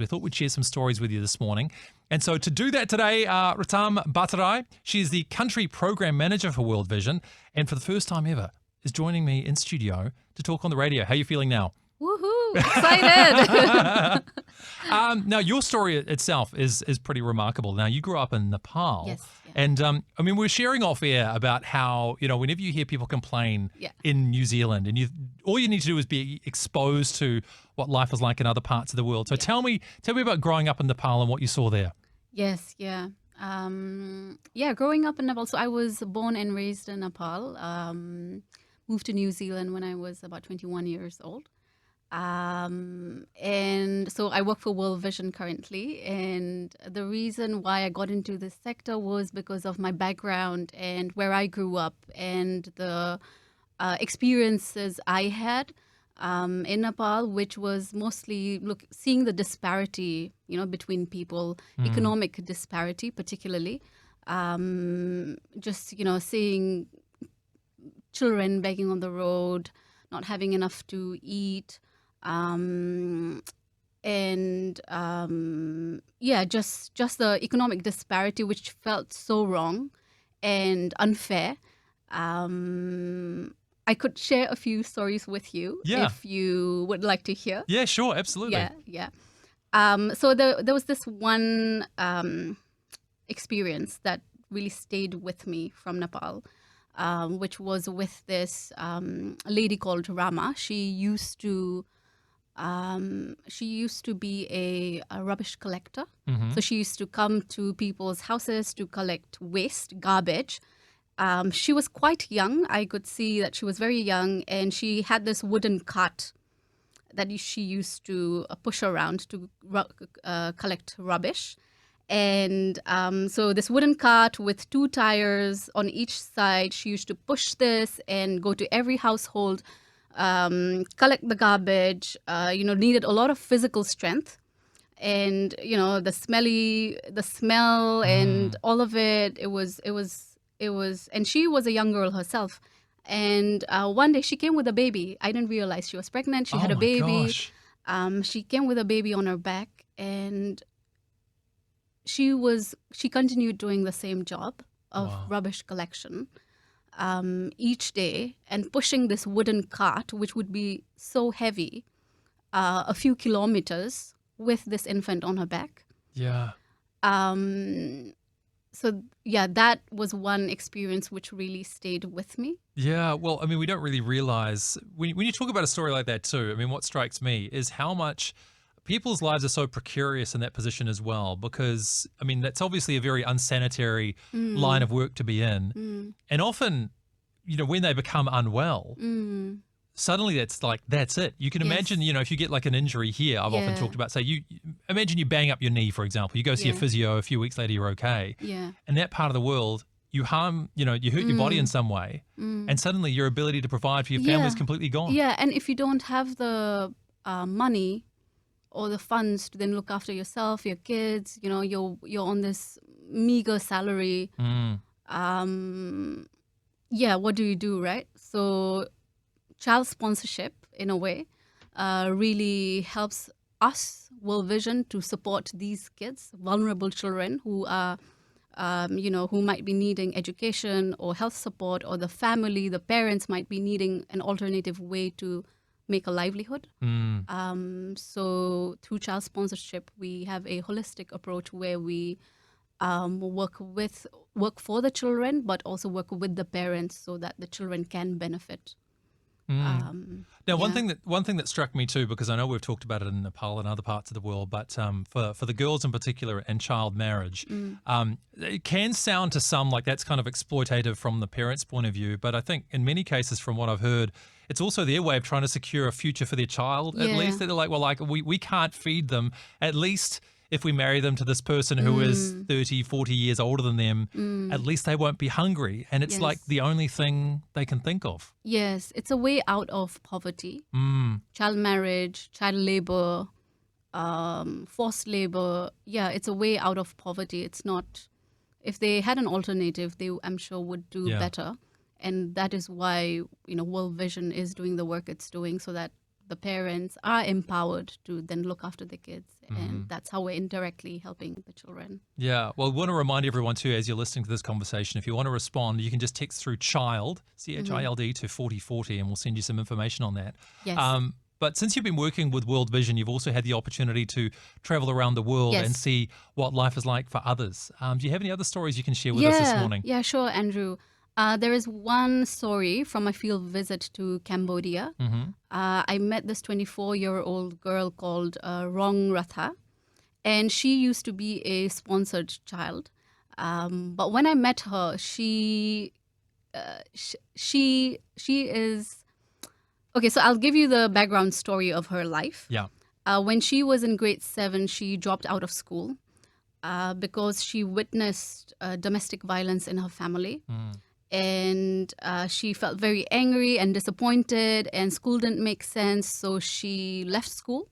We thought we'd share some stories with you this morning. And so to do that today, Ratam Bhattarai, she is the Country Program Manager for World Vision, and for the first time ever is joining me in studio to talk on the radio. How are you feeling now? Woohoo! Excited! Now, your story itself is pretty remarkable. Now, you grew up in Nepal. Yes. Yeah. And, I mean, we're sharing off air about how, whenever you hear people complain in New Zealand, and all you need to do is be exposed to what life is like in other parts of the world. So tell me about growing up in Nepal and what you saw there. Yes, yeah. Growing up in Nepal. So I was born and raised in Nepal. Moved to New Zealand when I was about 21 years old. And so I work for World Vision currently. And the reason why I got into this sector was because of my background and where I grew up and the experiences I had in Nepal, which was mostly seeing the disparity, between people, economic disparity particularly. Seeing children begging on the road, not having enough to eat, just the economic disparity, which felt so wrong and unfair. I could share a few stories with you if you would like to hear. Yeah, sure, absolutely. Yeah. So there was this one experience that really stayed with me from Nepal, which was with this lady called Rama. She used to be a rubbish collector. Mm-hmm. So she used to come to people's houses to collect waste, garbage. She was quite young. I could see that she was very young, and she had this wooden cart that she used to push around to collect rubbish. And so this wooden cart with 2 tires on each side, she used to push this and go to every household, collect the garbage, needed a lot of physical strength. And, the smell and all of it, it was, and she was a young girl herself. And one day she came with a baby. I didn't realize she was pregnant. She had a baby. Gosh. She came with a baby on her back, and she continued doing the same job of rubbish collection each day, and pushing this wooden cart, which would be so heavy, a few kilometers with this infant on her back. Yeah. That was one experience which really stayed with me. Yeah, well, I mean, we don't really realize, when you talk about a story like that too, I mean, what strikes me is how much people's lives are so precarious in that position as well, because, I mean, that's obviously a very unsanitary line of work to be in. And often, when they become unwell, suddenly that's it. You can imagine, if you get like an injury here, I've often talked about, say, imagine you bang up your knee, for example. You go see a physio, a few weeks later, you're okay. Yeah. In that part of the world, you harm, you hurt your body in some way, and suddenly your ability to provide for your family is completely gone. Yeah, and if you don't have the money or the funds to then look after yourself, your kids, you're on this meager salary. What do you do, right? So child sponsorship, in a way, really helps us, World Vision, to support these kids, vulnerable children who are, who might be needing education or health support, or the family, the parents might be needing an alternative way to make a livelihood. So through child sponsorship, we have a holistic approach where we work for the children, but also work with the parents so that the children can benefit. Now, one thing that struck me too, because I know we've talked about it in Nepal and other parts of the world, but for the girls in particular and child marriage, it can sound to some like that's kind of exploitative from the parents' point of view. But I think in many cases, from what I've heard, it's also their way of trying to secure a future for their child. At least that they're like, well, we can't feed them. At least if we marry them to this person who is 30, 40 years older than them, at least they won't be hungry. And it's like the only thing they can think of. Yes, it's a way out of poverty. Child marriage, child labor, forced labor. Yeah, it's a way out of poverty. It's not, if they had an alternative, they, I'm sure, would do better. And that is why, World Vision is doing the work it's doing, so that the parents are empowered to then look after the kids. And that's how we're indirectly helping the children. Yeah. Well, I want to remind everyone too, as you're listening to this conversation, if you want to respond, you can just text through CHILD, CHILD to 4040, and we'll send you some information on that. Yes. But since you've been working with World Vision, you've also had the opportunity to travel around the world and see what life is like for others. Do you have any other stories you can share with us this morning? Yeah, sure, Andrew. There is one story from a field visit to Cambodia. I met this 24-year-old girl called Rong Ratha, and she used to be a sponsored child. But when I met her, she is... Okay, so I'll give you the background story of her life. Yeah. When she was in grade 7, she dropped out of school because she witnessed domestic violence in her family. And she felt very angry and disappointed, and school didn't make sense. So she left school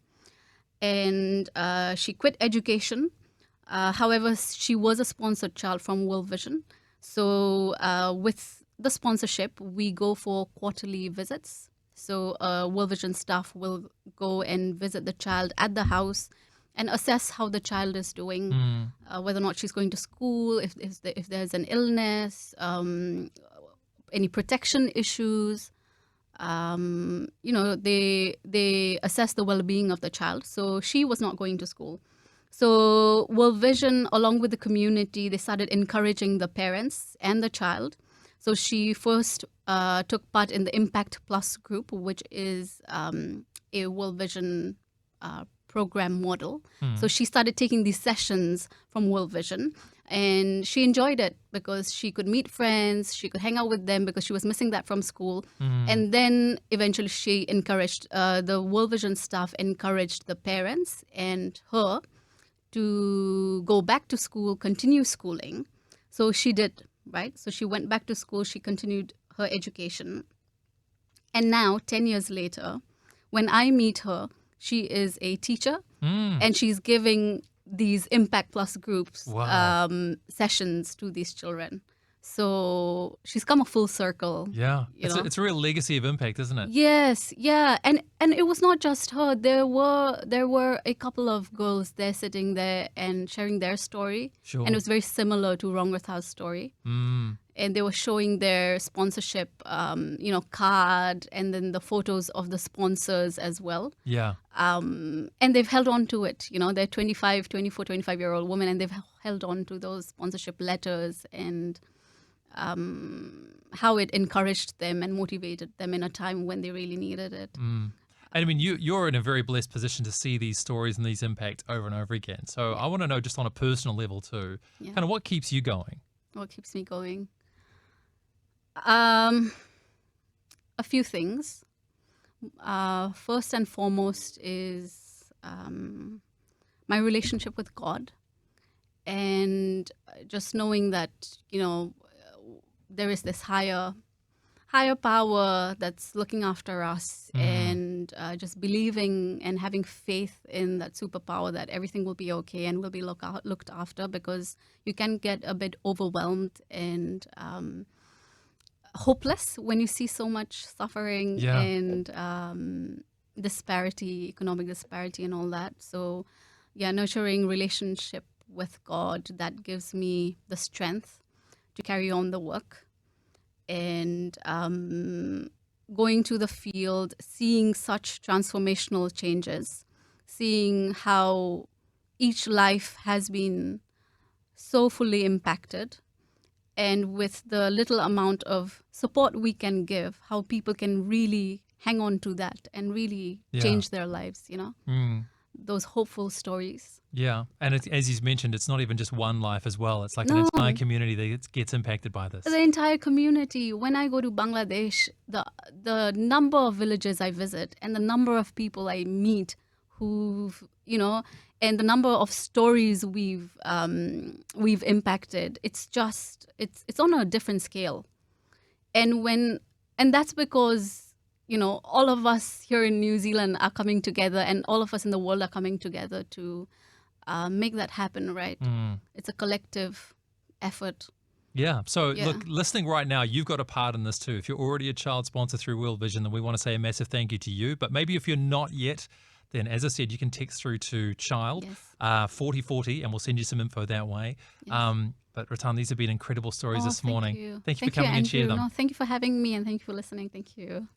and she quit education. However, she was a sponsored child from World Vision. So with the sponsorship, we go for quarterly visits. So World Vision staff will go and visit the child at the house and assess how the child is doing, whether or not she's going to school, if there's an illness, any protection issues. They assess the well-being of the child. So she was not going to school. So World Vision, along with the community, they started encouraging the parents and the child. So she first took part in the Impact Plus group, which is a World Vision program model. So she started taking these sessions from World Vision, and she enjoyed it because she could meet friends, she could hang out with them because she was missing that from school. And then eventually she encouraged, the World Vision staff encouraged the parents and her to go back to school, continue schooling. So she did, right? So she went back to school, she continued her education. And now, 10 years later, when I meet her, she is a teacher and she's giving these Impact Plus groups sessions to these children. So she's come a full circle. Yeah, it's a real legacy of impact, isn't it? Yes, yeah, and it was not just her. There were a couple of girls there sitting there and sharing their story, and it was very similar to Rongratha's story. And they were showing their sponsorship, card, and then the photos of the sponsors as well. Yeah. And they've held on to it. They're 25-year-old women, and they've held on to those sponsorship letters and how it encouraged them and motivated them in a time when they really needed it. And I mean, you're in a very blessed position to see these stories and these impact over and over again. So I want to know, just on a personal level too, kind of what keeps you going? What keeps me going? A few things. First and foremost is my relationship with God, and just knowing that there is this higher power that's looking after us, and just believing and having faith in that superpower that everything will be okay and will be looked after, because you can get a bit overwhelmed and hopeless when you see so much suffering and disparity, economic disparity and all that. So nurturing relationship with God, that gives me the strength to carry on the work. And going to the field, seeing such transformational changes, seeing how each life has been so fully impacted, and with the little amount of support we can give, how people can really hang on to that and really change their lives, those hopeful stories. Yeah, and as you mentioned, it's not even just one life as well. It's like an entire community that gets impacted by this. The entire community. When I go to Bangladesh, the number of villages I visit and the number of people I meet who've, and the number of stories we've impacted, it's on a different scale. And that's because all of us here in New Zealand are coming together, and all of us in the world are coming together to make that happen, right? It's a collective effort. Yeah. So Yeah. look, listening right now, you've got a part in this too. If you're already a child sponsor through World Vision, then we want to say a massive thank you to you. But maybe if you're not yet, then as I said, you can text through to child Yes. 4040 and we'll send you some info that way. Yes. But Ratan, these have been incredible stories this Thank morning. you. Thank you for coming and Andrew. sharing them. No, thank you for having me and thank you for listening. Thank you.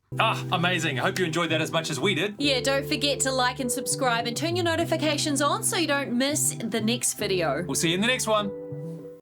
Amazing. I hope you enjoyed that as much as we did. Yeah, don't forget to like and subscribe and turn your notifications on so you don't miss the next video. We'll see you in the next one.